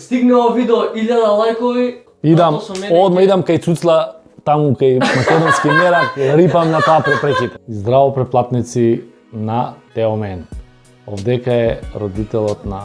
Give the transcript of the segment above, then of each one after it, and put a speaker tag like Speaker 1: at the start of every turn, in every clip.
Speaker 1: стигне ово видео 1000 лајкови,
Speaker 2: Одма идам кај Цуцла, таму кај македонски мерак, рипам на таа препреките. Здраво преплатници на Теомен. Овдека е родителот на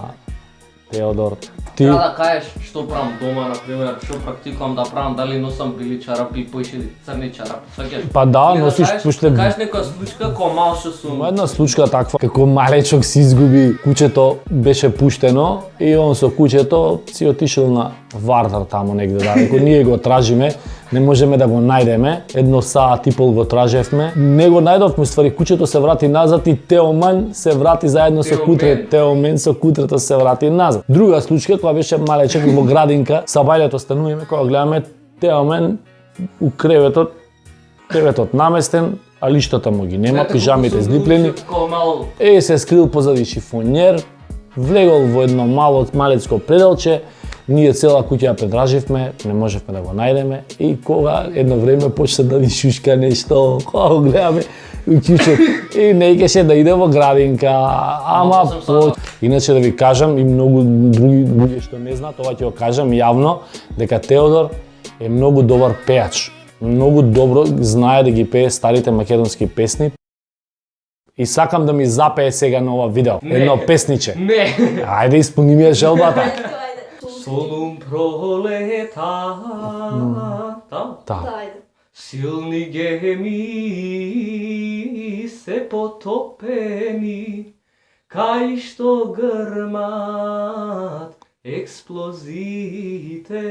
Speaker 2: Теодор. Ти
Speaker 1: треба да кажеш што правам дома, например, што практикувам да правам, дали носам бели чарапи, поише црни чарапи, сваќаш?
Speaker 2: Па да, носиш пушле.
Speaker 1: Кажеш некоја случка која мал што сум.
Speaker 2: Една случка таква, како малечок си изгуби, куќето беше пуштено и он со куќето си отишел на Вардар таму негде далеко. Ние го тражиме, не можеме да го најдеме. Едно саат и пол го тражевме. Не го најдовме, ствари куќето се врати назад и Теоман се врати заедно со кутре. Теомен со кутрето се врати назад. Друга случка која беше малечек во градинка, са бајлето стануваме кога гледаме Теомен у креветот наместен, а лиштата му ги нема, пижамите злиплени. Се скрил позади шифонјер, влегол во едно малецко пределче, ние цела куќа ја предраживме, не можевме да го најдеме и кога едно време почна да ни шушка нешто, кога го гледаме куќето и не икаше да иде во градинка, ама Иначе да ви кажам и многу други луѓе што не знаат, ова ќе го кажам јавно, дека Теодор е многу добар пеач. Многу добро знае да ги пее старите македонски песни. И сакам да ми запее сега на ова видео. Едно песниче.
Speaker 1: Не.
Speaker 2: Ајде исполни ми ја желбата.
Speaker 1: Солум пролета.
Speaker 2: Та.
Speaker 1: Силни геми се потопени, кај што грмат експлозиите,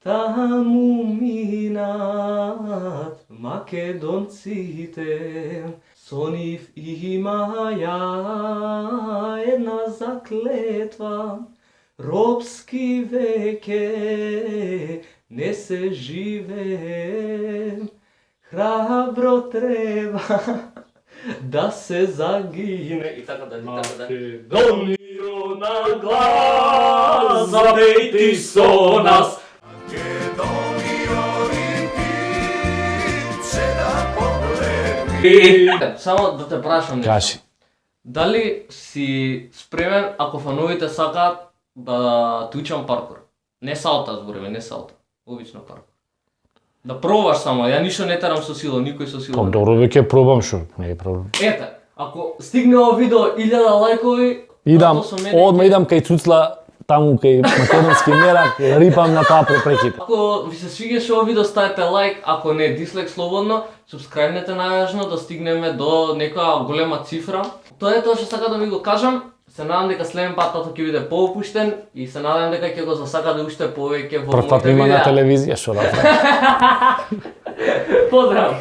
Speaker 1: таму минат македонците. Со нив има ја една заклетва, робски веќе не се живее, храбро треба да се загине. И така да. Македонијо на глас, забејти со нас. Македонијо и ти, се да погледни. Само да те прашам нешто.
Speaker 2: Кажи.
Speaker 1: Дали си спремен ако фановите сакаат да ти учам паркур? Не салта збориме, не салта. Обично паркур. Да пробаш само, ја ништо не терам со сила, никој со сила.
Speaker 2: Па добро веќе пробам што, не е проблем.
Speaker 1: Ете, ако стигне ово видео 1000 лајкови,
Speaker 2: Одма идам кај Цуцла, таму кај македонски мерак, рипам на таа препреките.
Speaker 1: Ако ви се свигаше ово видео, ставете лайк, ако не дислайк слободно, субскрајбнете најважно да стигнеме до некоја голема цифра. Тоа е тоа што сака да ви го кажам. Се надам дека следен пат тато ќе биде поопуштен и се надам дека ќе го засакате уште повеќе во моите видеа.
Speaker 2: Прв пат има на телевизија, што да правам.
Speaker 1: Поздрав!